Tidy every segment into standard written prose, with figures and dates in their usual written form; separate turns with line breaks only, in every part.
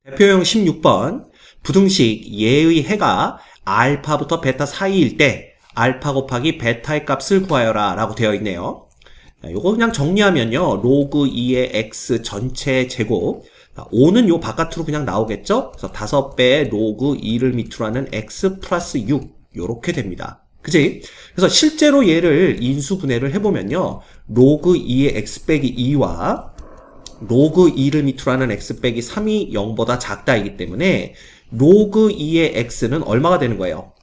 대표형 16번 부등식 예의 해가 알파부터 베타 사이일 때 알파 곱하기 베타의 값을 구하여라 라고 되어 있네요. 요거 그냥 정리하면요, 로그 2의 x 전체 제곱, 5는 요 바깥으로 그냥 나오겠죠. 그래서 5배의 로그 2를 밑으로 하는 x 플러스 6 요렇게 됩니다. 그치? 그래서 실제로 얘를 인수분해를 해보면요, 로그 2의 x 빼기 2와 로그 2를 밑으로 하는 x 빼기 3이 0보다 작다이기 때문에 로그 2의 x는 얼마가 되는 거예요?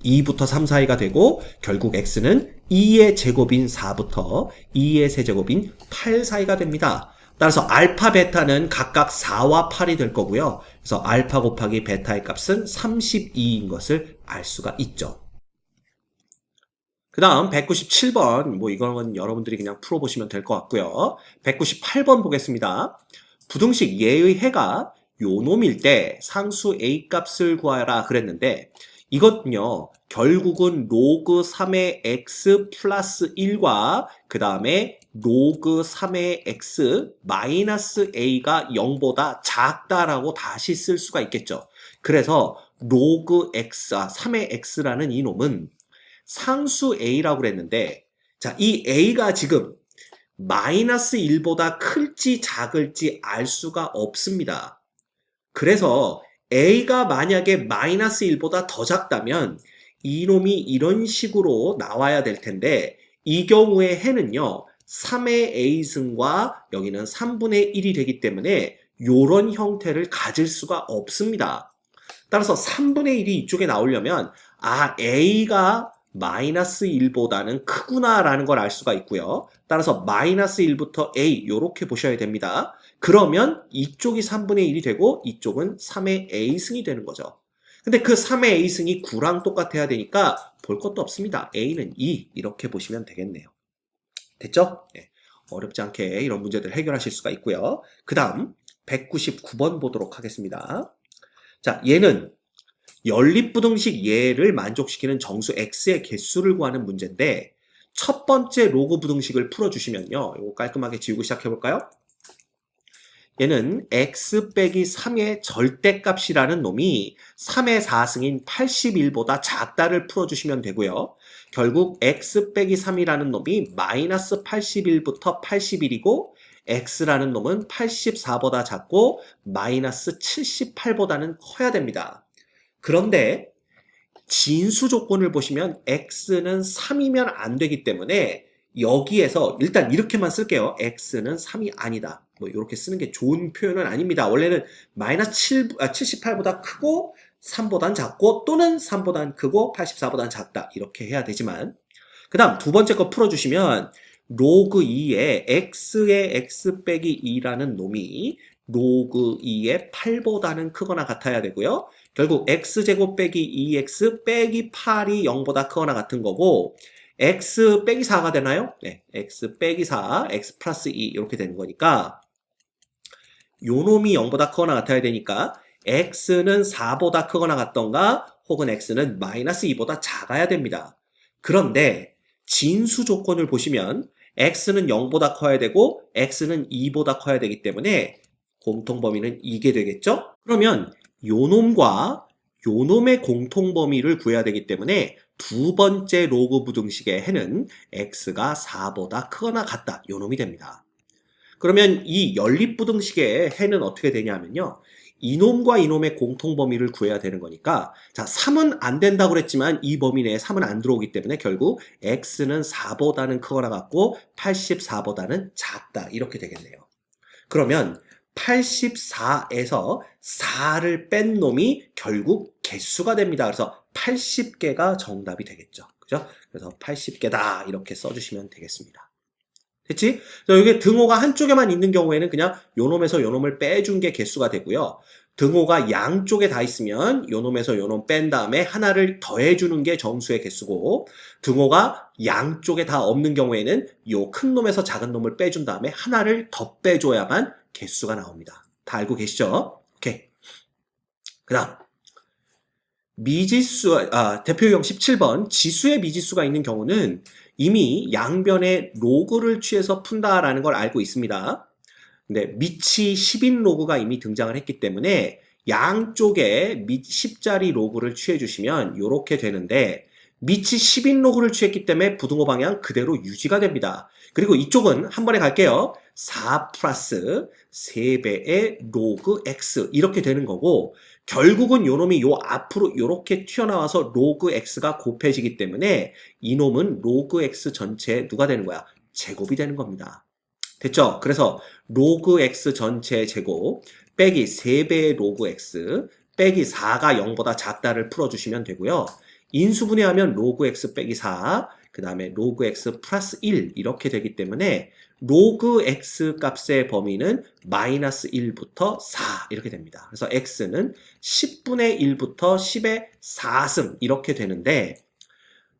2부터 3 사이가 되고, 결국 x는 2의 제곱인 4부터 2의 세제곱인 8 사이가 됩니다. 따라서 알파 베타는 각각 4와 8이 될 거고요. 그래서 알파 곱하기 베타의 값은 32인 것을 알 수가 있죠. 그 다음 197번, 이건 여러분들이 그냥 풀어보시면 될 것 같고요. 198번 보겠습니다. 부등식 예의 해가 요놈일 때 상수 a 값을 구하라 그랬는데, 이것은요, 결국은 로그 3의 x 플러스 1과 그 다음에 로그 3의 x 마이너스 a가 0보다 작다라고 다시 쓸 수가 있겠죠. 그래서 로그 x, 3의 x라는 이놈은 상수 a라고 그랬는데, 자, 이 a가 지금 마이너스 1보다 클지 작을지 알 수가 없습니다. 그래서 a가 만약에 마이너스 1보다 더 작다면 이놈이 이런 식으로 나와야 될 텐데, 이 경우에 해는요, 3의 a승과 여기는 3분의 1이 되기 때문에 이런 형태를 가질 수가 없습니다. 따라서 3분의 1이 이쪽에 나오려면 a가 마이너스 1보다는 크구나 라는 걸 알 수가 있고요. 따라서 마이너스 1부터 a 이렇게 보셔야 됩니다. 그러면 이쪽이 3분의 1이 되고 이쪽은 3의 a승이 되는 거죠. 근데 그 3의 a승이 9랑 똑같아야 되니까 볼 것도 없습니다. a는 2 이렇게 보시면 되겠네요. 됐죠? 네. 어렵지 않게 이런 문제들 해결하실 수가 있고요. 그 다음 199번 보도록 하겠습니다. 자, 얘는 연립부등식 예를 만족시키는 정수 x의 개수를 구하는 문제인데, 첫 번째 로그 부등식을 풀어주시면요, 이거 깔끔하게 지우고 시작해볼까요? 얘는 x 빼기 3의 절대값이라는 놈이 3의 4승인 81보다 작다를 풀어주시면 되고요. 결국 x 빼기 3이라는 놈이 마이너스 81부터 81이고 x라는 놈은 84보다 작고 마이너스 78보다는 커야 됩니다. 그런데 진수 조건을 보시면 x는 3이면 안 되기 때문에 여기에서 일단 이렇게만 쓸게요. x는 3이 아니다. 이렇게 쓰는 게 좋은 표현은 아닙니다. 원래는 마이너스 78보다 크고 3보단 작고 또는 3보단 크고 84보단 작다. 이렇게 해야 되지만, 그 다음 두 번째 거 풀어주시면 로그 2의 x의 x 빼기 2라는 놈이 로그 2의 8보다는 크거나 같아야 되고요. 결국 x제곱 빼기 2x 빼기 8이 0보다 크거나 같은 거고, x 빼기 4가 되나요? 네, x 빼기 4, x 플러스 2 이렇게 되는 거니까 요 놈이 0보다 크거나 같아야 되니까 x는 4보다 크거나 같던가 혹은 x는 마이너스 2보다 작아야 됩니다. 그런데 진수 조건을 보시면 x는 0보다 커야 되고 x는 2보다 커야 되기 때문에 공통범위는 이게 되겠죠? 그러면 요 놈과 요 놈의 공통범위를 구해야 되기 때문에 두 번째 로그 부등식의 해는 x가 4보다 크거나 같다. 요 놈이 됩니다. 그러면 이 연립부등식의 해는 어떻게 되냐면요, 이놈과 이놈의 공통범위를 구해야 되는 거니까, 자, 3은 안 된다고 그랬지만 이 범위 내에 3은 안 들어오기 때문에 결국 x는 4보다는 크거나 같고 84보다는 작다. 이렇게 되겠네요. 그러면 84에서 4를 뺀 놈이 결국 개수가 됩니다. 그래서 80개가 정답이 되겠죠. 그죠? 그래서 80개다. 이렇게 써주시면 되겠습니다. 됐지? 이게 등호가 한쪽에만 있는 경우에는 그냥 요놈에서 요놈을 빼준 게 개수가 되고요. 등호가 양쪽에 다 있으면 요놈에서 요놈 뺀 다음에 하나를 더해주는 게 정수의 개수고, 등호가 양쪽에 다 없는 경우에는 요 큰 놈에서 작은 놈을 빼준 다음에 하나를 더 빼줘야만 개수가 나옵니다. 다 알고 계시죠? 오케이. 그 다음 미지수, 대표형 17번 지수의 미지수가 있는 경우는 이미 양변에 로그를 취해서 푼다라는 걸 알고 있습니다. 근데 밑이 10인 로그가 이미 등장을 했기 때문에 양쪽에 밑 10자리 로그를 취해주시면 이렇게 되는데 밑이 10인 로그를 취했기 때문에 부등호 방향 그대로 유지가 됩니다. 그리고 이쪽은 한 번에 갈게요. 4 플러스 3배의 로그 x 이렇게 되는 거고 결국은 요놈이 요 앞으로 이렇게 튀어나와서 로그 x가 곱해지기 때문에 이놈은 로그 x 전체 누가 되는 거야? 제곱이 되는 겁니다. 됐죠? 그래서 로그 x 전체의 제곱 빼기 3배의 로그 x 빼기 4가 0보다 작다를 풀어주시면 되고요. 인수분해하면 로그 x 빼기 4, 그 다음에 로그 x 플러스 1 이렇게 되기 때문에 로그 x 값의 범위는 마이너스 1부터 4 이렇게 됩니다. 그래서 x는 10분의 1부터 10의 4승 이렇게 되는데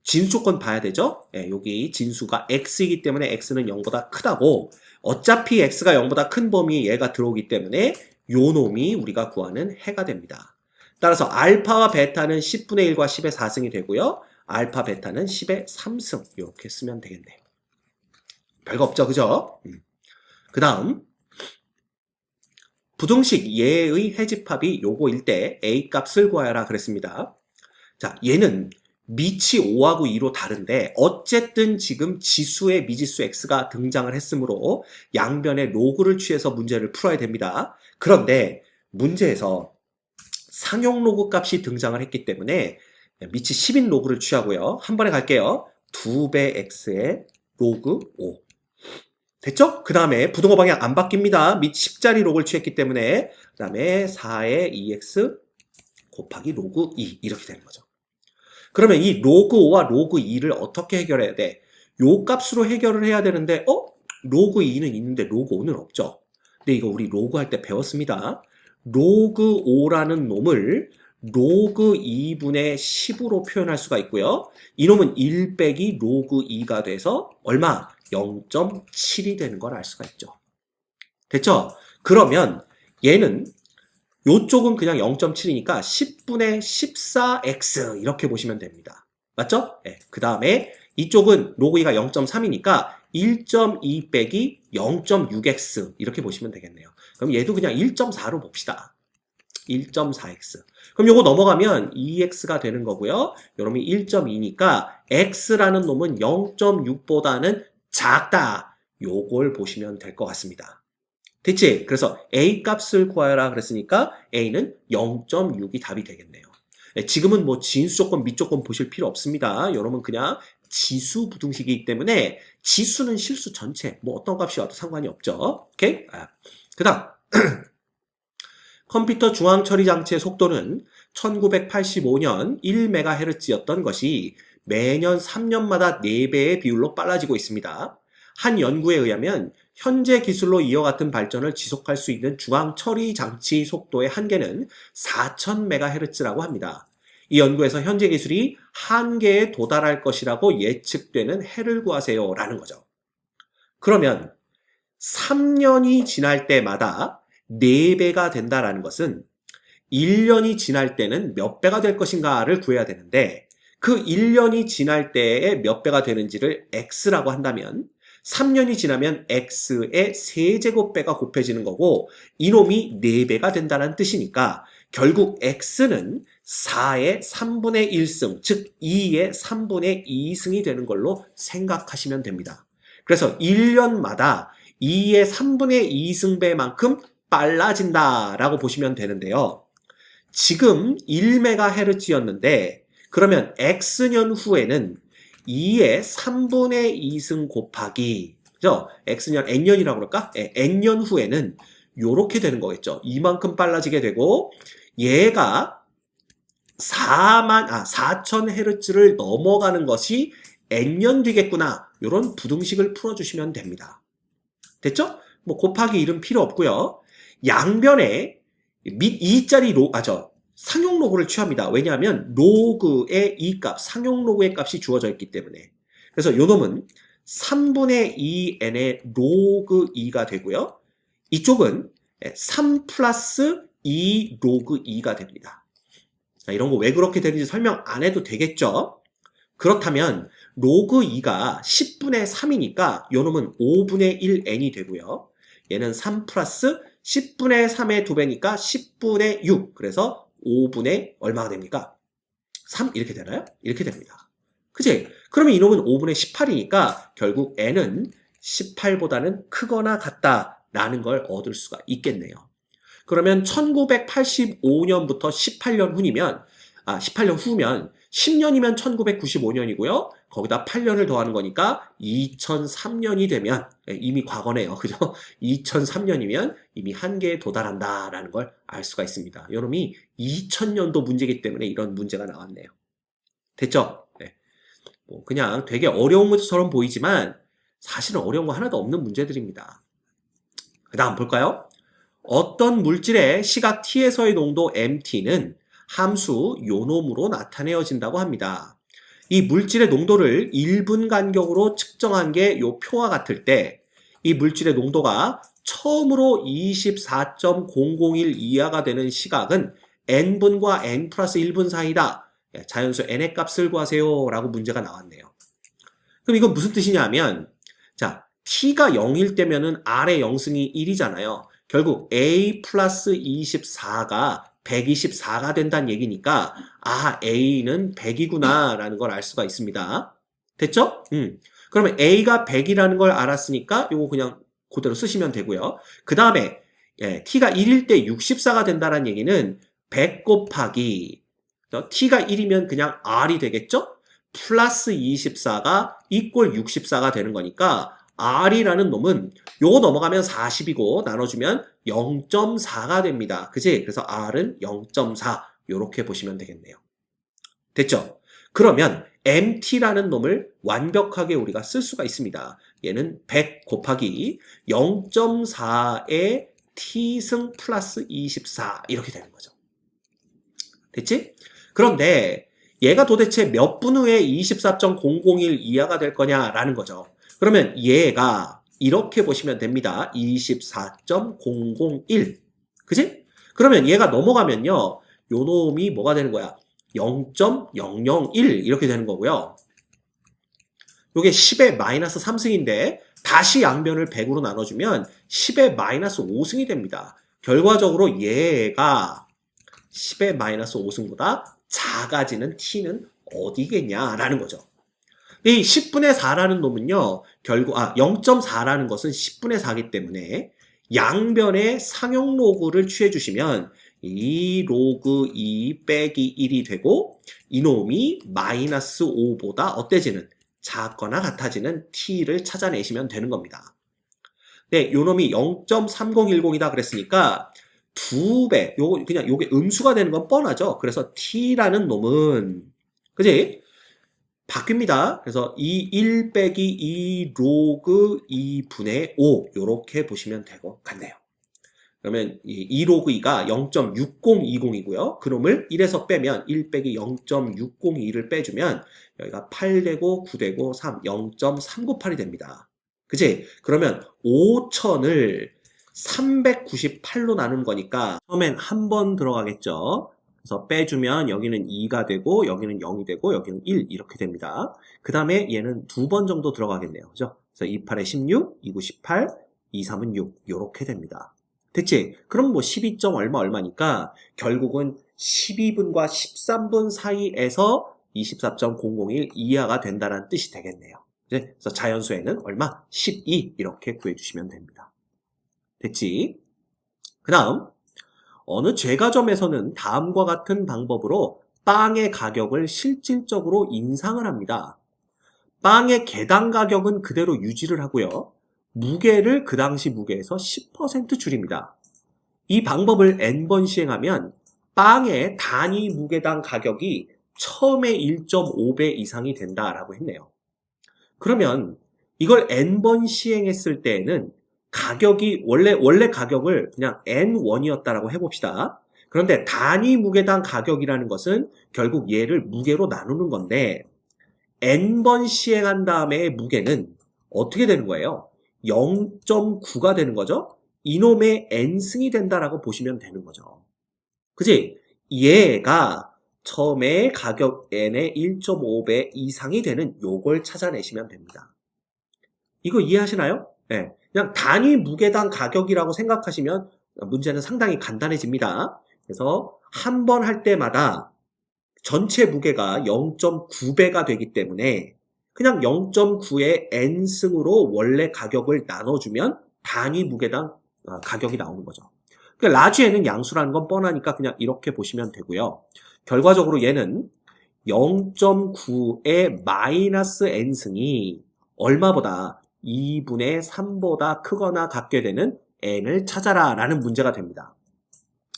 진수 조건 봐야 되죠? 네, 여기 진수가 x이기 때문에 x는 0보다 크다고 어차피 x가 0보다 큰 범위에 얘가 들어오기 때문에 요 놈이 우리가 구하는 해가 됩니다. 따라서 알파와 베타는 10분의 1과 10의 4승이 되고요. 알파, 베타는 10의 3승 이렇게 쓰면 되겠네요. 별거 없죠, 그죠? 그 다음 부등식 예의 해집합이 요거일 때 A 값을 구하여라 그랬습니다. 자, 얘는 밑이 5하고 2로 다른데 어쨌든 지금 지수의 미지수 x가 등장을 했으므로 양변의 로그를 취해서 문제를 풀어야 됩니다. 그런데 문제에서 상용 로그 값이 등장을 했기 때문에 밑이 10인 로그를 취하고요. 한 번에 갈게요. 2배 x의 로그 5. 됐죠? 그 다음에 부등호 방향 안 바뀝니다. 밑 10자리 로그를 취했기 때문에 그 다음에 4의 2x 곱하기 로그 2 이렇게 되는 거죠. 그러면 이 로그 5와 로그 2를 어떻게 해결해야 돼? 요 값으로 해결을 해야 되는데 로그 2는 있는데 로그 5는 없죠. 근데 이거 우리 로그 할 때 배웠습니다. 로그 5라는 놈을 로그 2분의 10으로 표현할 수가 있고요. 이놈은 1 빼기 로그 2가 돼서 얼마? 0.7이 되는 걸 알 수가 있죠. 됐죠? 그러면 얘는 요쪽은 그냥 0.7이니까 10분의 14x 이렇게 보시면 됩니다. 맞죠? 네. 그 다음에 이쪽은 로그 2가 0.3이니까 1.2 빼기 0.6x 이렇게 보시면 되겠네요. 그럼 얘도 그냥 1.4로 봅시다. 1.4x. 그럼 요거 넘어가면 2x가 되는 거고요. 요놈이 1.2니까 x라는 놈은 0.6보다는 작다. 요걸 보시면 될 것 같습니다. 됐지? 그래서 A 값을 구하여라 그랬으니까 A는 0.6이 답이 되겠네요. 지금은 뭐 진수 조건, 밑 조건 보실 필요 없습니다. 여러분 그냥 지수 부등식이기 때문에 지수는 실수 전체, 뭐 어떤 값이 와도 상관이 없죠. 오케이? 그 다음 컴퓨터 중앙 처리 장치의 속도는 1985년 1MHz였던 것이 매년 3년마다 4배의 비율로 빨라지고 있습니다. 한 연구에 의하면 현재 기술로 이와 같은 발전을 지속할 수 있는 중앙 처리 장치 속도의 한계는 4000MHz라고 합니다. 이 연구에서 현재 기술이 한계에 도달할 것이라고 예측되는 해를 구하세요 라는 거죠. 그러면 3년이 지날 때마다 4배가 된다라는 것은 1년이 지날 때는 몇 배가 될 것인가를 구해야 되는데 그 1년이 지날 때에 몇 배가 되는지를 x라고 한다면 3년이 지나면 x의 3제곱배가 곱해지는 거고 이놈이 4배가 된다는 뜻이니까 결국 x는 4의 3분의 1승, 즉 2의 3분의 2승이 되는 걸로 생각하시면 됩니다. 그래서 1년마다 2의 3분의 2승배만큼 빨라진다라고 보시면 되는데요. 지금 1MHz였는데 그러면 x년 후에는 2의 3분의 2승 곱하기 그죠? x년 n년이라고 그럴까? n년 후에는 요렇게 되는 거겠죠. 이만큼 빨라지게 되고 얘가 4000Hz를 넘어가는 것이 n년 뒤겠구나. 요런 부등식을 풀어주시면 됩니다. 됐죠? 뭐 곱하기 1은 필요 없고요. 양변에 밑 2짜리 상용 로그를 취합니다. 왜냐하면 로그의 이 값, 상용 로그의 값이 주어져 있기 때문에. 그래서 요 놈은 3분의 2n의 로그 2가 되고요. 이쪽은 3 플러스 2 로그 2가 됩니다. 자, 이런 거 왜 그렇게 되는지 설명 안 해도 되겠죠? 그렇다면 로그 2가 10분의 3이니까 요 놈은 5분의 1n이 되고요. 얘는 3 플러스 10분의 3의 2배니까 10분의 6. 그래서 5분의 얼마가 됩니까? 3 이렇게 되나요? 이렇게 됩니다. 그치? 그러면 이놈은 5분의 18이니까 결국 n은 18보다는 크거나 같다라는 걸 얻을 수가 있겠네요. 그러면 1985년부터 18년 후면 10년이면 1995년이고요. 거기다 8년을 더하는 거니까 2003년이 되면 이미 과거네요. 그죠? 2003년이면 이미 한계에 도달한다라는 걸 알 수가 있습니다. 요놈이 2000년도 문제이기 때문에 이런 문제가 나왔네요. 됐죠? 네. 뭐 그냥 되게 어려운 것처럼 보이지만 사실은 어려운 거 하나도 없는 문제들입니다. 그 다음 볼까요? 어떤 물질의 시각 t에서의 농도 mt는 함수 요놈으로 나타내어진다고 합니다. 이 물질의 농도를 1분 간격으로 측정한 게 요 표와 같을 때 이 물질의 농도가 처음으로 24.001 이하가 되는 시각은 n분과 n 플러스 1분 사이다. 자연수 n의 값을 구하세요 라고 문제가 나왔네요. 그럼 이건 무슨 뜻이냐면 자 t가 0일 때면은 r의 0승이 1이잖아요. 결국 a 플러스 24가 124가 된다는 얘기니까 아 a는 100이구나 라는 걸 알 수가 있습니다. 됐죠? 그러면 a가 100이라는 걸 알았으니까 요거 그냥 그대로 쓰시면 되고요. 그 다음에 t가 1일 때 64가 된다는 얘기는 100 곱하기 t가 1이면 그냥 r이 되겠죠? 플러스 24가 이꼴 64가 되는 거니까 r이라는 놈은 요거 넘어가면 40이고 나눠주면 0.4가 됩니다. 그치? 그래서 r은 0.4 요렇게 보시면 되겠네요. 됐죠? 그러면 mt라는 놈을 완벽하게 우리가 쓸 수가 있습니다. 얘는 100 곱하기 0.4의 t승 플러스 24 이렇게 되는 거죠. 됐지? 그런데 얘가 도대체 몇 분 후에 24.001 이하가 될 거냐라는 거죠. 그러면 얘가 이렇게 보시면 됩니다. 24.001. 그지? 그러면 얘가 넘어가면요. 요 놈이 뭐가 되는 거야? 0.001 이렇게 되는 거고요. 요게 10의 마이너스 3승인데 다시 양변을 100으로 나눠주면 10의 마이너스 5승이 됩니다. 결과적으로 얘가 10의 마이너스 5승보다 작아지는 t는 어디겠냐라는 거죠. 이 10분의 4라는 놈은요, 결국, 0.4라는 것은 10분의 4이기 때문에 양변의 상용 로그를 취해주시면 이 로그 2 빼기 1이 되고 이놈이 마이너스 5보다 어때지는 작거나 같아지는 t를 찾아내시면 되는 겁니다. 네, 요놈이 0.3010이다 그랬으니까 2배, 그냥 요게 음수가 되는 건 뻔하죠. 그래서 t라는 놈은, 그지? 바뀝니다. 그래서 이 1 빼기 2 로그 2분의 5 요렇게 보시면 되고 같네요. 그러면 이 로그 2가 0.6020이고요. 그놈을 1에서 빼면 1 빼기 0.602를 빼주면 여기가 8 되고 9 되고 3, 0.398이 됩니다. 그치? 그러면 5000을 398로 나눈 거니까 처음엔 한 번 들어가겠죠. 그래서 빼주면 여기는 2가 되고 여기는 0이 되고 여기는 1 이렇게 됩니다. 그 다음에 얘는 2번 정도 들어가겠네요. 그죠? 그래서 28에 16, 29, 18, 23은 6 이렇게 됩니다. 됐지? 그럼 뭐 12점 얼마니까 결국은 12분과 13분 사이에서 24.001 이하가 된다는 뜻이 되겠네요. 그래서 자연수에는 얼마? 12 이렇게 구해주시면 됩니다. 됐지? 그 다음 어느 제과점에서는 다음과 같은 방법으로 빵의 가격을 실질적으로 인상을 합니다. 빵의 개당 가격은 그대로 유지를 하고요. 무게를 그 당시 무게에서 10% 줄입니다. 이 방법을 n번 시행하면 빵의 단위 무게당 가격이 처음에 1.5배 이상이 된다라고 했네요. 그러면 이걸 n번 시행했을 때에는 가격이 원래 가격을 그냥 n1이었다라고 해봅시다. 그런데 단위 무게당 가격이라는 것은 결국 얘를 무게로 나누는 건데 n번 시행한 다음에 무게는 어떻게 되는 거예요? 0.9가 되는 거죠? 이놈의 n승이 된다라고 보시면 되는 거죠. 그치? 얘가 처음에 가격 n의 1.5배 이상이 되는 요걸 찾아내시면 됩니다. 이거 이해하시나요? 네. 그냥 단위 무게당 가격이라고 생각하시면 문제는 상당히 간단해집니다. 그래서 한 번 할 때마다 전체 무게가 0.9배가 되기 때문에 그냥 0.9의 n승으로 원래 가격을 나눠주면 단위 무게당 가격이 나오는 거죠. 그러니까 라지에는 양수라는 건 뻔하니까 그냥 이렇게 보시면 되고요. 결과적으로 얘는 0.9의 마이너스 n승이 얼마보다 2분의 3보다 크거나 같게 되는 n을 찾아라 라는 문제가 됩니다.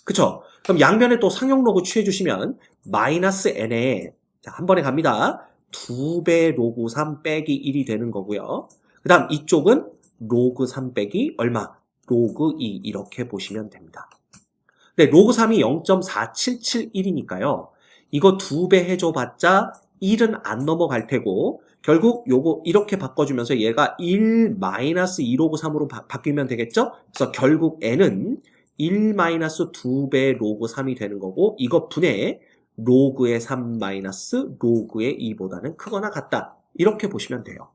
그쵸? 그럼 양변에 또 상용 로그 취해주시면 마이너스 n에 한 번에 갑니다. 2배 로그 3 빼기 1이 되는 거고요. 그 다음 이쪽은 로그 3 빼기 얼마? 로그 2 이렇게 보시면 됩니다. 근데 로그 3이 0.4771이니까요. 이거 2배 해줘봤자 1은 안 넘어갈 테고 결국 요거 이렇게 바꿔주면서 얘가 1 마이너스 2 로그 3으로 바뀌면 되겠죠? 그래서 결국 n은 1 마이너스 2배 로그 3이 되는 거고 이거 분의 로그의 3 마이너스 로그의 2보다는 크거나 같다. 이렇게 보시면 돼요.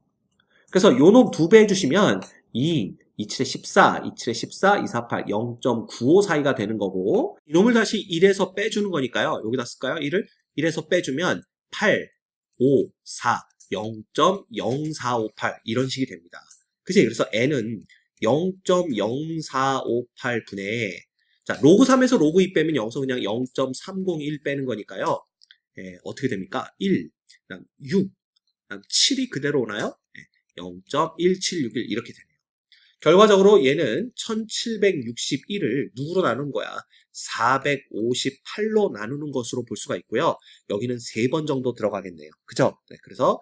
그래서 요 놈 2배 해주시면 2, 27에 14, 27에 14, 248, 0.95 사이가 되는 거고 이놈을 다시 1에서 빼주는 거니까요. 여기다 쓸까요? 1을 1에서 빼주면 8, 5, 4, 0.0458 이런 식이 됩니다. 그치? 그래서 n은 0.0458분의 자 로그 3에서 로그 2 빼면 여기서 그냥 0.301 빼는 거니까요. 어떻게 됩니까? 1, 그다음 6, 그다음 7이 그대로 오나요? 0.1761 이렇게 되네요. 결과적으로 얘는 1761을 누구로 나눈 거야? 458로 나누는 것으로 볼 수가 있고요. 여기는 3번 정도 들어가겠네요. 그죠? 네, 그래서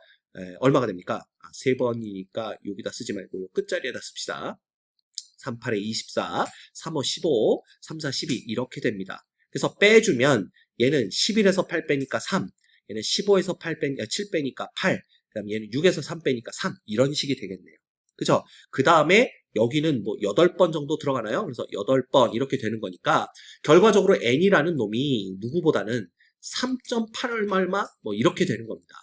얼마가 됩니까? 3번이니까 여기다 쓰지 말고 끝자리에다 씁시다. 38에 24, 35, 15, 34, 12 이렇게 됩니다. 그래서 빼주면 얘는 11에서 8 빼니까 3, 얘는 15에서 7 빼니까 8, 그 다음 얘는 6에서 3 빼니까 3 이런 식이 되겠네요. 그죠? 그 다음에 여기는 뭐 8번 정도 들어가나요? 그래서 8번 이렇게 되는 거니까 결과적으로 n이라는 놈이 누구보다는 3.8 얼마 뭐 이렇게 되는 겁니다.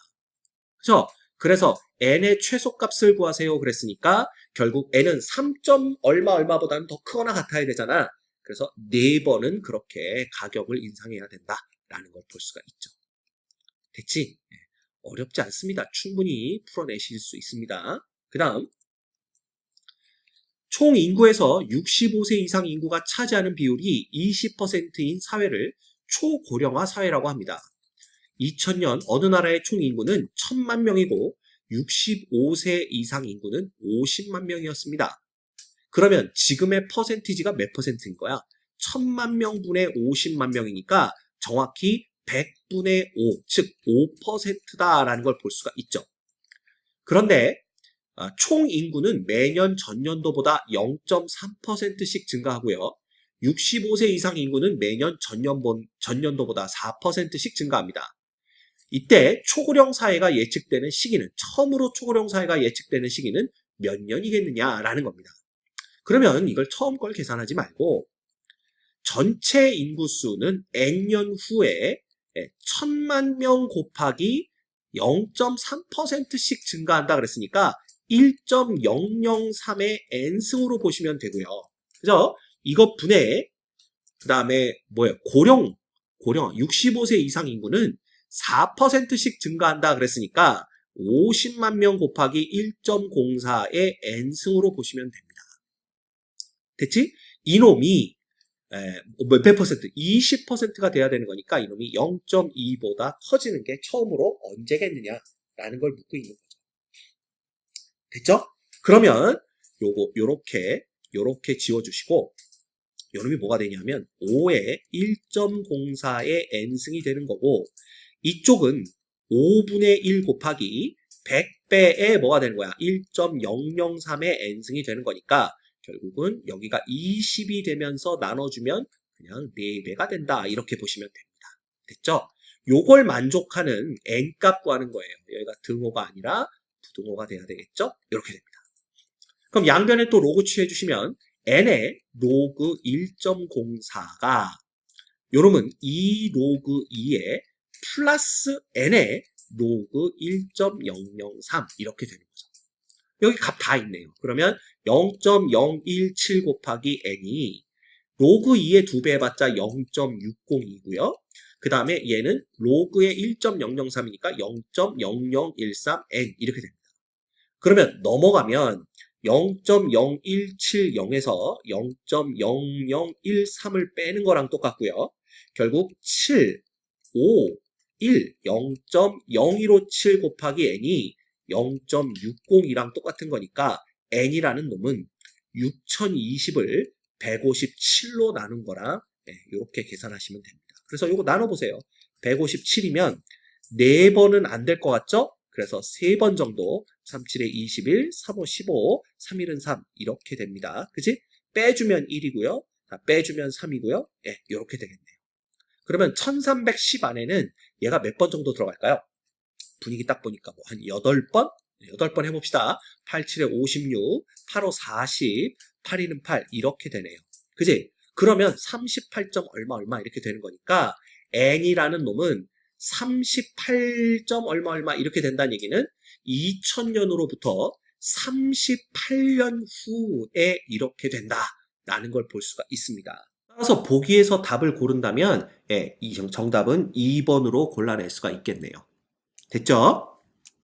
그죠? 그래서 n의 최소값을 구하세요 그랬으니까 결국 n은 3. 얼마보다는 더 크거나 같아야 되잖아. 그래서 4번은 그렇게 가격을 인상해야 된다라는 걸 볼 수가 있죠. 됐지? 어렵지 않습니다. 충분히 풀어내실 수 있습니다. 그 다음 총 인구에서 65세 이상 인구가 차지하는 비율이 20%인 사회를 초고령화 사회라고 합니다. 2000년 어느 나라의 총 인구는 1000만 명이고 65세 이상 인구는 50만 명이었습니다. 그러면 지금의 퍼센티지가 몇 퍼센트인 거야? 1000만 명분의 50만 명이니까 정확히 100분의 5, 즉 5%다라는 걸 볼 수가 있죠. 그런데 총 인구는 매년 전년도보다 0.3%씩 증가하고요. 65세 이상 인구는 매년 전년도보다 4%씩 증가합니다. 이때 초고령 사회가 예측되는 시기는 처음으로 초고령 사회가 예측되는 시기는 몇 년이겠느냐라는 겁니다. 그러면 이걸 처음 걸 계산하지 말고 전체 인구수는 n년 후에 1000만 명 곱하기 0.3%씩 증가한다 그랬으니까 1.003의 n승으로 보시면 되고요. 그죠? 이것 분의 그 다음에 고령 65세 이상 인구는 4%씩 증가한다 그랬으니까 50만 명 곱하기 1.04의 n승으로 보시면 됩니다. 됐지? 이놈이 몇 퍼센트? 20%가 돼야 되는 거니까 이놈이 0.2보다 커지는 게 처음으로 언제겠느냐라는 걸 묻고 있는 거죠. 됐죠? 그러면 요렇게 지워주시고 요놈이 뭐가 되냐면 5에 1.04의 n승이 되는 거고 이쪽은 5분의 1 곱하기 100배의 뭐가 되는 거야? 1.003의 n승이 되는 거니까 결국은 여기가 20이 되면서 나눠주면 그냥 4배가 된다. 이렇게 보시면 됩니다. 됐죠? 요걸 만족하는 n값 구하는 거예요. 여기가 등호가 아니라 부등호가 돼야 되겠죠? 이렇게 됩니다. 그럼 양변에 또 로그 취해주시면 n의 로그 1.04가 요놈은 2 로그 2에 플러스 n의 로그 1.003 이렇게 되는 거죠. 여기 값 다 있네요. 그러면 0.017 곱하기 n이 로그 2의 2배 해봤자 0.602고요. 그 다음에 얘는 로그의 1.003이니까 0.0013n 이렇게 됩니다. 그러면 넘어가면 0.0170에서 0.0013을 빼는 거랑 똑같고요. 결국 7, 5, 1, 0.0157 곱하기 n이 0.602랑 똑같은 거니까 n이라는 놈은 6020을 157로 나눈 거랑 이렇게 계산하시면 됩니다. 그래서 이거 나눠보세요. 157이면 4번은 안 될 것 같죠? 그래서 3번 정도 3, 7에 21, 3, 5, 15, 3, 1은 3 이렇게 됩니다. 그치? 빼주면 1이고요. 빼주면 3이고요. 예, 이렇게 되겠네요. 그러면 1310 안에는 얘가 몇 번 정도 들어갈까요? 분위기 딱 보니까 뭐 한 8번? 8번 해봅시다. 8, 7에 56, 8, 5, 40, 8, 2는 8 이렇게 되네요. 그지? 그러면 38점 얼마 이렇게 되는 거니까 n이라는 놈은 38점 얼마 이렇게 된다는 얘기는 2000년으로부터 38년 후에 이렇게 된다라는 걸 볼 수가 있습니다. 따라서 보기에서 답을 고른다면 이 정답은 2번으로 골라낼 수가 있겠네요. 됐죠?